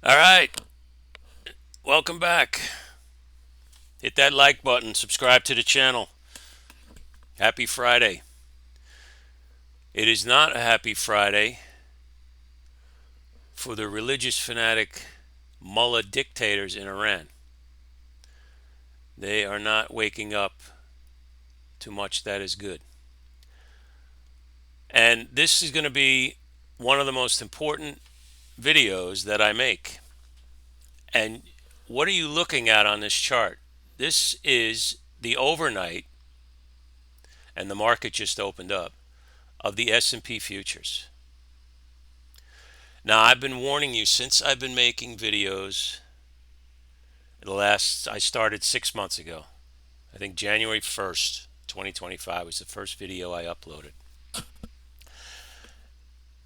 All right, welcome back. Hit that like button, subscribe to the channel. Happy Friday. It is not a happy Friday for the religious fanatic mullah dictators in Iran. They are not waking up to much that is good. And this is going to be one of the most important videos that I make. And what are you looking at on this chart? This is the overnight, and the market just opened up, of the S&P futures. Now, I've been warning you since I've been making videos. I started 6 months ago. I think January 1st, 2025 was the first video I uploaded.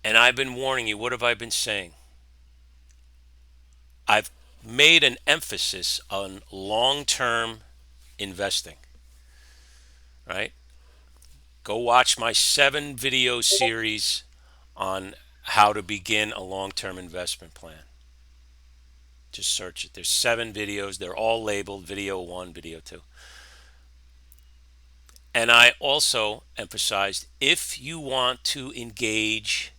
And I've been warning you. What have I been saying? I've made an emphasis on long-term investing, right? Go watch my 7 video series on how to begin a long-term investment plan. Just search it. There's 7 videos. They're all labeled video 1, video 2. And I also emphasized, if you want to engage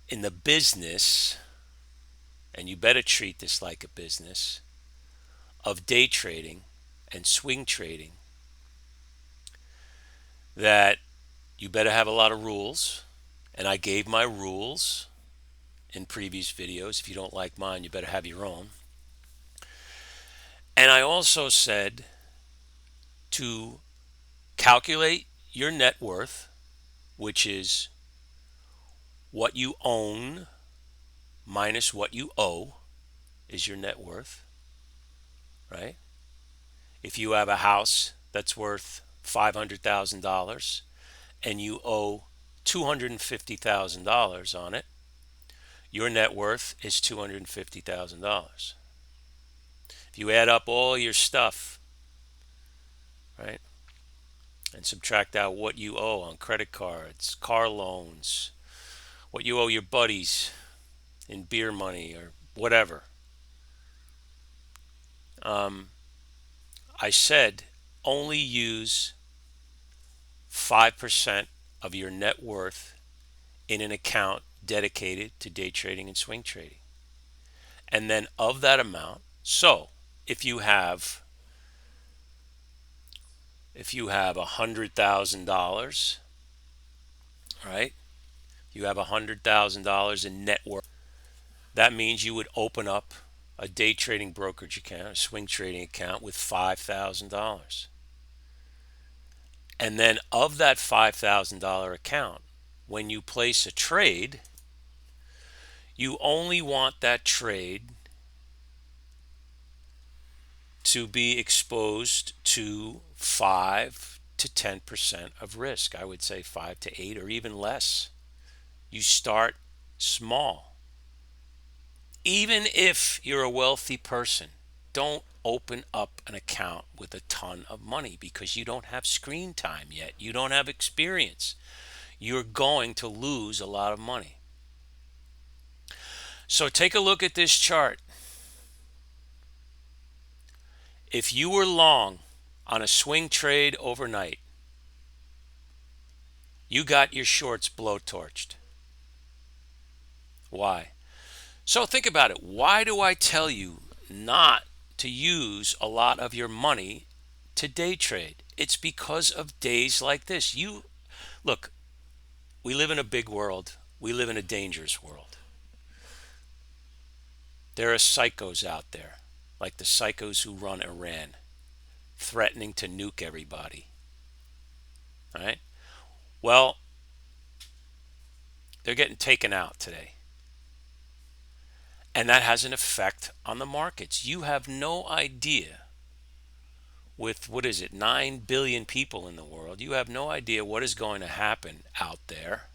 in the business, and you better treat this like a business, of day trading and swing trading, that you better have a lot of rules. And I gave my rules in previous videos. If you don't like mine, you better have your own. And I also said to calculate your net worth, which is what you own minus what you owe is your net worth, right? If you have a house that's worth $500,000 and you owe $250,000 on it, your net worth is $250,000. If you add up all your stuff, right, and subtract out what you owe on credit cards, car loans, what you owe your buddies in beer money or whatever, I said only use 5% of your net worth in an account dedicated to day trading and swing trading. And then of that amount, so if you have $100,000, right? You have $100,000 in net worth. That means you would open up a day trading brokerage account, a swing trading account with $5,000. And then of that $5,000 account, when you place a trade, you only want that trade to be exposed to 5 to 10% of risk. I would say 5 to 8 or even less. You start small. Even if you're a wealthy person, don't open up an account with a ton of money because you don't have screen time yet. You don't have experience. You're going to lose a lot of money. So take a look at this chart. If you were long on a swing trade overnight, you got your shorts blowtorched. Why? So think about it. Why do I tell you not to use a lot of your money to day trade? It's because of days like this. Look, we live in a big world. We live in a dangerous world. There are psychos out there, like the psychos who run Iran, threatening to nuke everybody. All right? Well, they're getting taken out today. And that has an effect on the markets. You have no idea, with what is it, 9 billion people in the world, you have no idea what is going to happen out there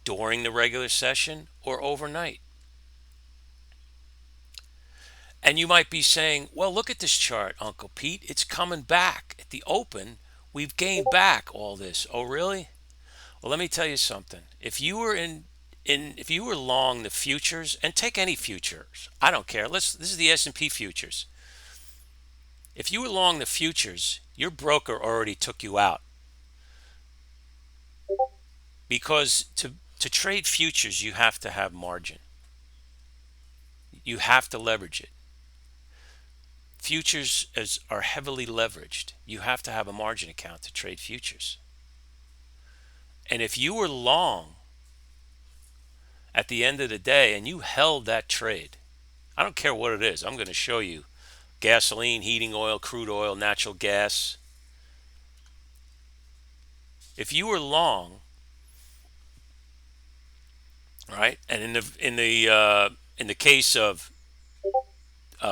during the regular session or overnight. And you might be saying, well, look at this chart, Uncle Pete. It's coming back. At the open, we've gained back all this. Oh, really? Well, let me tell you something. If you were if you were long the futures, and take any futures, I don't care. This is the S&P futures. If you were long the futures, your broker already took you out, because to trade futures you have to have margin. You have to leverage it. Futures are heavily leveraged. You have to have a margin account to trade futures. And if you were long at the end of the day and you held that trade, I don't care what it is. I'm going to show you gasoline, heating oil, crude oil, natural gas. If you were long, right, and in the case of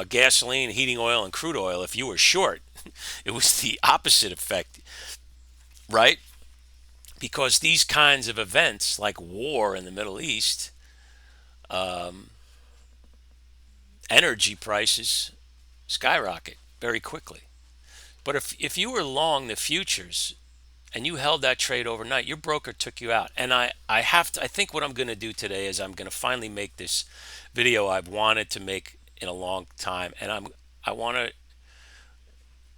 gasoline, heating oil, and crude oil, if you were short, it was the opposite effect, right? Because these kinds of events, like war in the Middle East, energy prices skyrocket very quickly. But if you were long the futures and you held that trade overnight, your broker took you out. And I think what I'm going to do today is I'm going to finally make this video I've wanted to make in a long time, and I want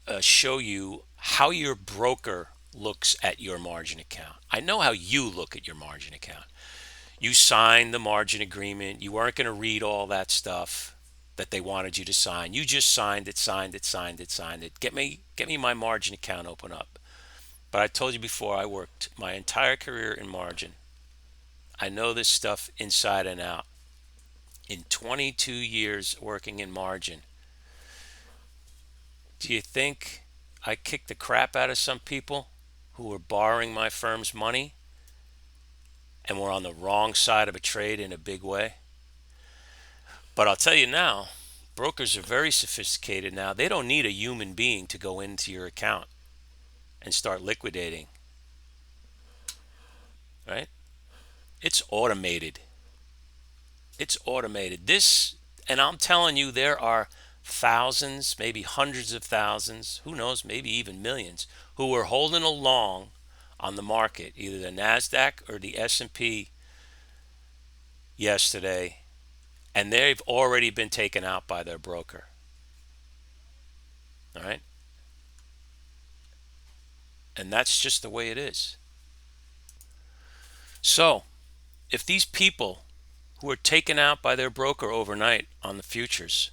to show you how your broker looks at your margin account. I know how you look at your margin account. You signed the margin agreement. You weren't going to read all that stuff that they wanted you to sign. You just signed it, signed it, signed it, signed it. Get me my margin account open up. But I told you before, I worked my entire career in margin. I know this stuff inside and out. In 22 years working in margin, do you think I kicked the crap out of some people who were borrowing my firm's money and were on the wrong side of a trade in a big way? But I'll tell you now, brokers are very sophisticated now. They don't need a human being to go into your account and start liquidating, right? It's automated. It's automated. And I'm telling you, there are thousands, maybe hundreds of thousands, who knows, maybe even millions, who were holding along on the market, either the NASDAQ or the S&P yesterday, and they've already been taken out by their broker. All right? And that's just the way it is. So, if these people who are taken out by their broker overnight on the futures,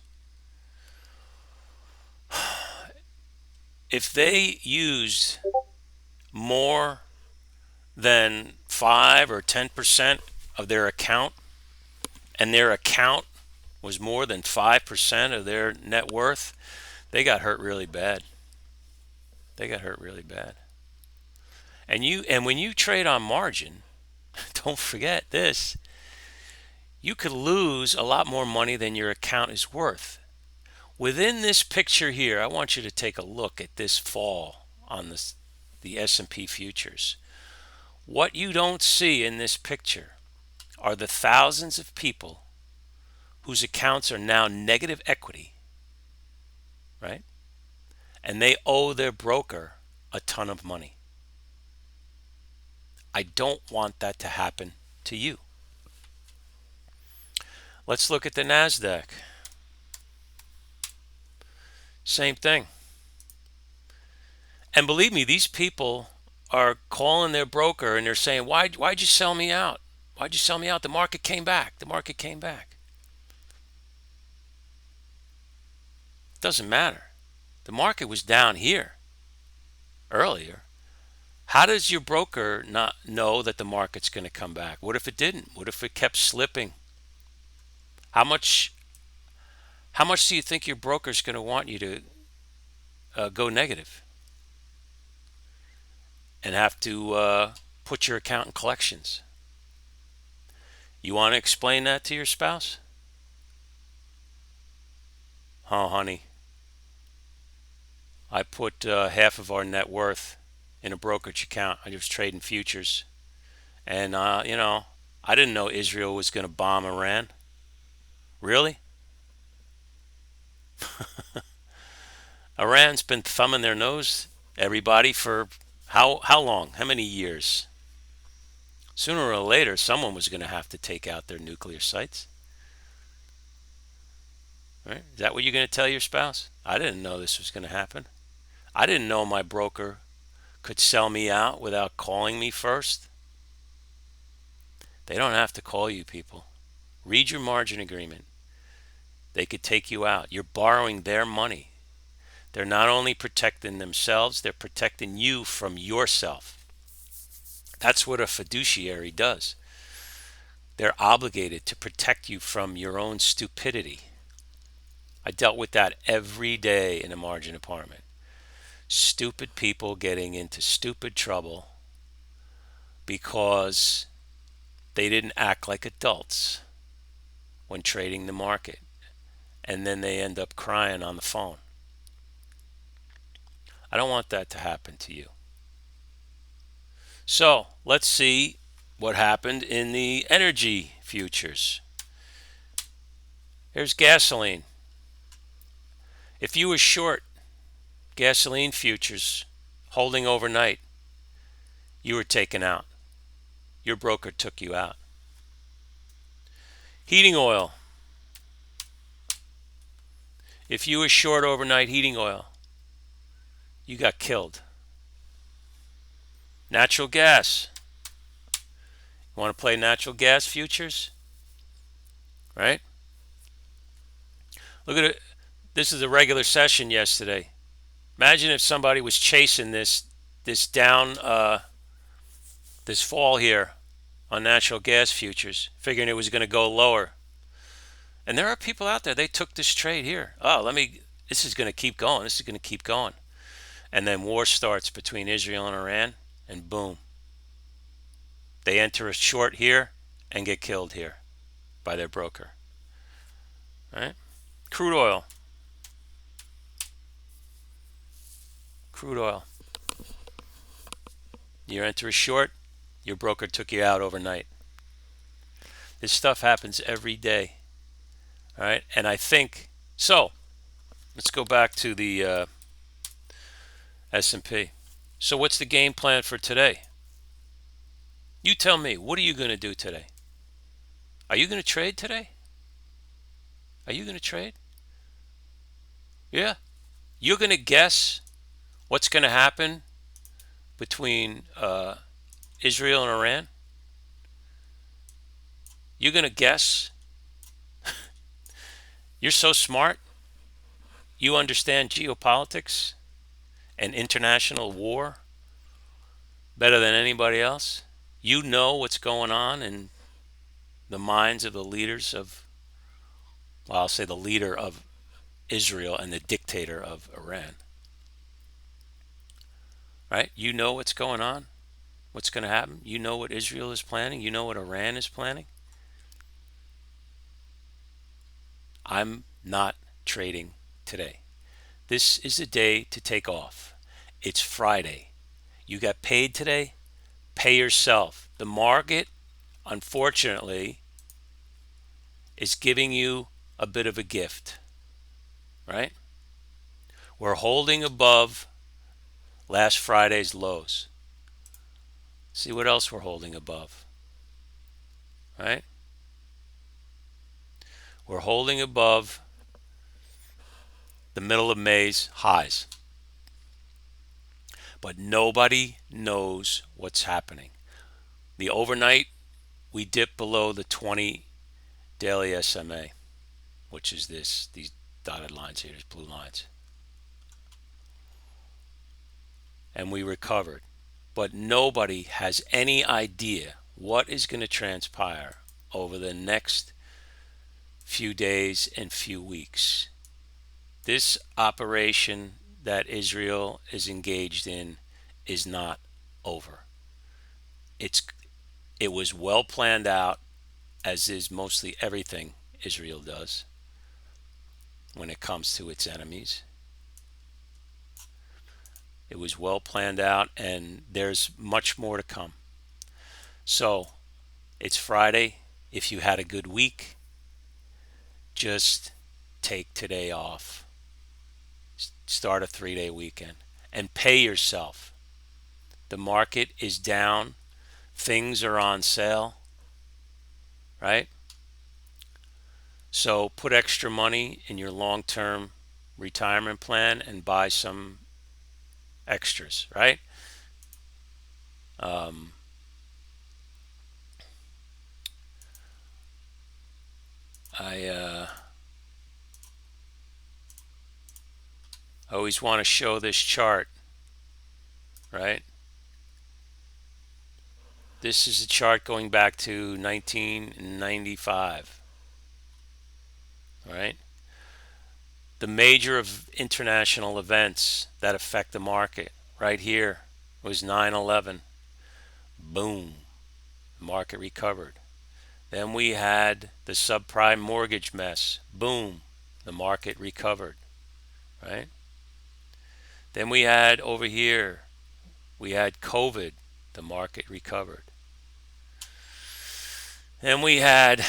if they used more than 5 or 10% of their account, and their account was more than 5% of their net worth, they got hurt really bad. They got hurt really bad. And when you trade on margin, don't forget this, you could lose a lot more money than your account is worth. Within this picture here, I want you to take a look at this fall on the S&P futures. What you don't see in this picture are the thousands of people whose accounts are now negative equity, right? And they owe their broker a ton of money. I don't want that to happen to you. Let's look at the NASDAQ. Same thing. And believe me, these people are calling their broker and they're saying, why'd you sell me out? Why'd you sell me out? The market came back. The market came back. Doesn't matter. The market was down here earlier. How does your broker not know that the market's going to come back? What if it didn't? What if it kept slipping? How much do you think your broker's going to want you to go negative and have to put your account in collections? You want to explain that to your spouse? Oh, honey, I put half of our net worth in a brokerage account. I was trading futures. And, I didn't know Israel was going to bomb Iran. Really? Iran's been thumbing their nose, everybody, for how long? How many years? Sooner or later, someone was going to have to take out their nuclear sites. Right? Is that what you're going to tell your spouse? I didn't know this was going to happen. I didn't know my broker could sell me out without calling me first. They don't have to call you, people. Read your margin agreement. They could take you out. You're borrowing their money. They're not only protecting themselves, they're protecting you from yourself. That's what a fiduciary does. They're obligated to protect you from your own stupidity. I dealt with that every day in a margin apartment. Stupid people getting into stupid trouble because they didn't act like adults when trading the market, and then they end up crying on the phone. I don't want that to happen to you. So let's see what happened in the energy futures. Here's gasoline. If you were short gasoline futures holding overnight, you were taken out. Your broker took you out. Heating oil. If you were short overnight heating oil, you got killed. Natural gas. You want to play natural gas futures? Right? Look at it. This is a regular session yesterday. Imagine if somebody was chasing this down, this fall here on natural gas futures, figuring it was going to go lower. And there are people out there, they took this trade here. This is going to keep going. This is going to keep going. And then war starts between Israel and Iran, and boom. They enter a short here and get killed here by their broker. Right? Crude oil. Crude oil. You enter a short, your broker took you out overnight. This stuff happens every day. All right? And I think, so let's go back to the S&P. So what's the game plan for today? You tell me, what are you going to do today? Are you going to trade today? Are you going to trade? Yeah. You're going to guess what's going to happen between Israel and Iran? You're going to guess? You're so smart. You understand geopolitics and international war better than anybody else. You know what's going on in the minds of the leaders of, well, I'll say the leader of Israel and the dictator of Iran. Right? You know what's going on, what's going to happen. You know what Israel is planning. You know what Iran is planning. I'm not trading today. This is the day to take off. It's Friday. You got paid today? Pay yourself. The market, unfortunately, is giving you a bit of a gift, right? We're holding above last Friday's lows. See what else we're holding above, right? We're holding above the middle of May's highs. But nobody knows what's happening. The overnight, we dip below the 20 daily SMA, which is these dotted lines here, these blue lines. And we recovered. But nobody has any idea what is going to transpire over the next few days and few weeks. This operation that Israel is engaged in is not over. It was well planned out, as is mostly everything Israel does when it comes to its enemies. It was well planned out, and there's much more to come. So it's Friday. If you had a good week, just take today off. Start a 3-day weekend and pay yourself. The market is down Things are on sale, right? So put extra money in your long-term retirement plan and buy some extras, right? Um, I always want to show this chart, right? This is a chart going back to 1995, right? The major of international events that affect the market right here was 9/11. Boom, the market recovered. Then we had the subprime mortgage mess. Boom, the market recovered, right? Then we had over here, we had COVID, the market recovered. Then we had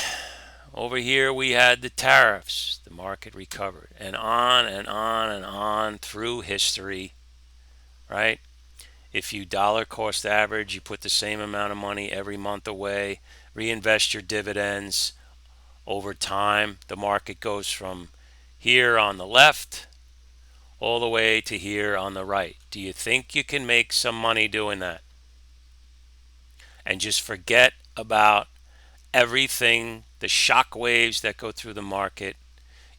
over here, we had the tariffs, the market recovered, and on and on and on through history, right? If you dollar cost average, you put the same amount of money every month away, reinvest your dividends over time, the market goes from here on the left all the way to here on the right. Do you think you can make some money doing that? And just forget about everything, the shock waves that go through the market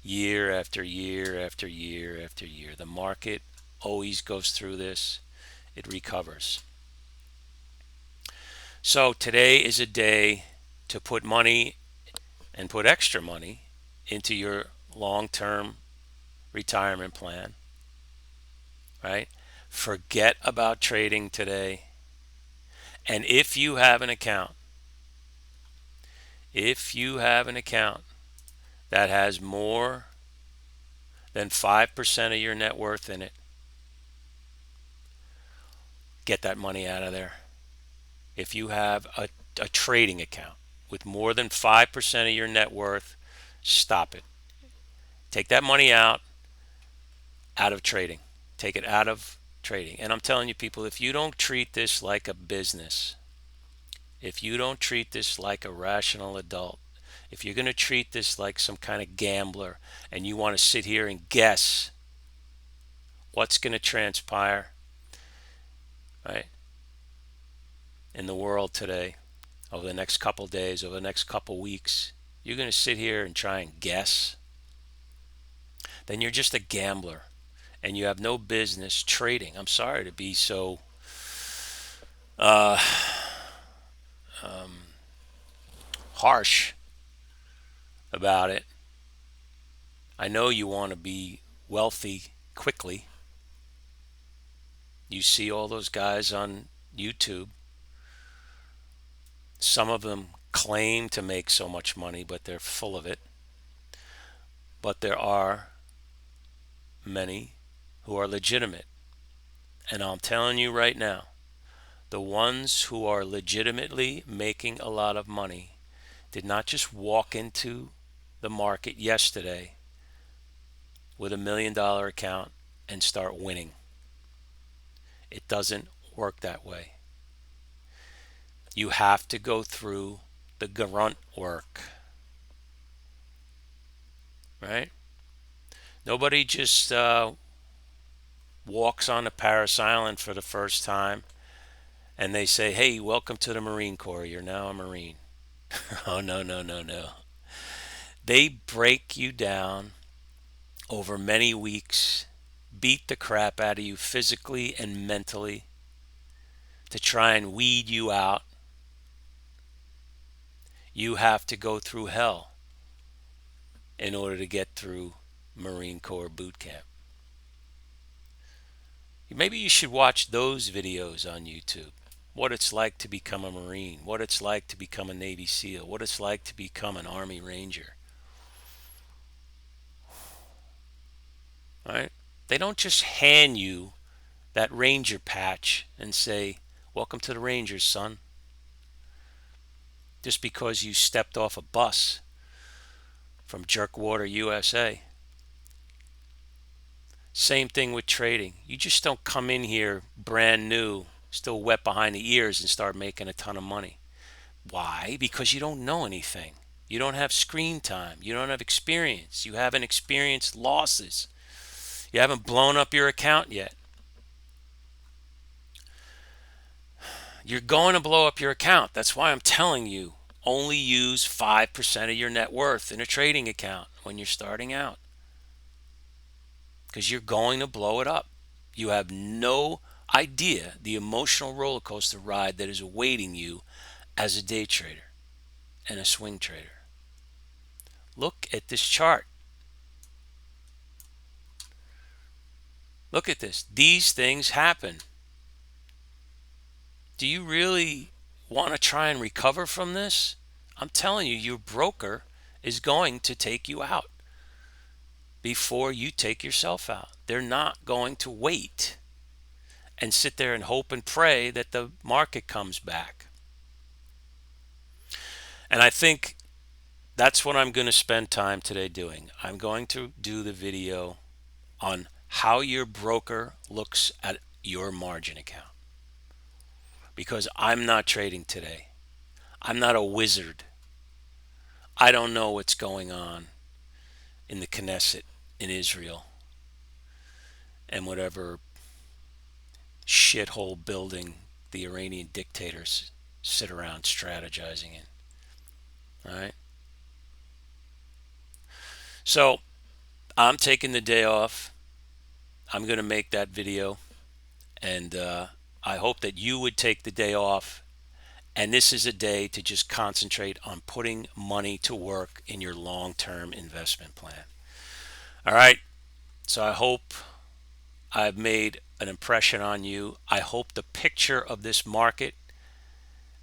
year after year after year after year. The market always goes through this, it recovers. So today is a day to put money and put extra money into your long term retirement plan, right? Forget about trading today. And if you have an account that has more than 5% of your net worth in it, get that money out of there. If you have a trading account with more than 5% of your net worth, stop it. Take that money out of trading. Take it out of trading. And I'm telling you, people, if you don't treat this like a business, if you don't treat this like a rational adult, if you're going to treat this like some kind of gambler and you want to sit here and guess what's going to transpire, right, in the world today, over the next couple days, over the next couple weeks, you're going to sit here and try and guess, then you're just a gambler and you have no business trading. I'm sorry to be so uh, harsh about it. I know you want to be wealthy quickly. You see all those guys on YouTube. Some of them claim to make so much money, but they're full of it. But there are many who are legitimate. And I'm telling you right now, the ones who are legitimately making a lot of money did not just walk into the market yesterday with $1 million account and start winning. It doesn't work that way. You have to go through the grunt work, right? Nobody just walks onto Paris Island for the first time and they say, hey, welcome to the Marine Corps. You're now a Marine. Oh, no, no, no, no. They break you down over many weeks, beat the crap out of you physically and mentally to try and weed you out. You have to go through hell in order to get through Marine Corps boot camp. Maybe you should watch those videos on YouTube. What it's like to become a Marine, what it's like to become a Navy SEAL, what it's like to become an Army Ranger. All right? They don't just hand you that Ranger patch and say, welcome to the Rangers, son. Just because you stepped off a bus from Jerkwater, USA. Same thing with trading. You just don't come in here brand new, still wet behind the ears and start making a ton of money. Why? Because you don't know anything. You don't have screen time. You don't have experience. You haven't experienced losses. You haven't blown up your account yet. You're going to blow up your account. That's why I'm telling you, only use 5% of your net worth in a trading account when you're starting out, because you're going to blow it up. You have no idea the emotional roller coaster ride that is awaiting you as a day trader and a swing trader. Look at this chart. Look at this. These things happen. Do you really want to try and recover from this? I'm telling you, your broker is going to take you out before you take yourself out. They're not going to wait and sit there and hope and pray that the market comes back. And I think that's what I'm going to spend time today doing. I'm going to do the video on how your broker looks at your margin account, because I'm not trading today. I'm not a wizard. I don't know what's going on in the Knesset in Israel and whatever shithole building the Iranian dictators sit around strategizing in. All right. So I'm taking the day off. I'm going to make that video, and I hope that you would take the day off. And this is a day to just concentrate on putting money to work in your long-term investment plan. All right. So I hope I've made an impression on you. I hope the picture of this market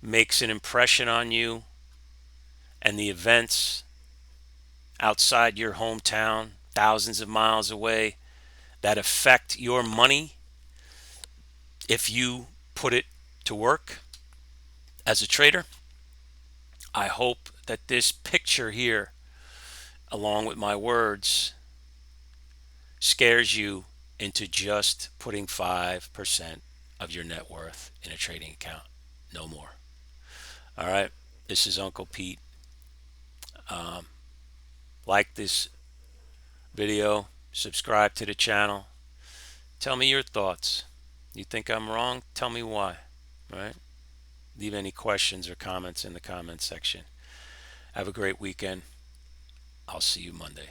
makes an impression on you, and the events outside your hometown, thousands of miles away, that affect your money if you put it to work as a trader. I hope that this picture here, along with my words, scares you into just putting 5% of your net worth in a trading account. No more. All right. This is Uncle Pete. Like this video, subscribe to the channel. Tell me your thoughts. You think I'm wrong? Tell me why. All right. Leave any questions or comments in the comments section. Have a great weekend. I'll see you Monday.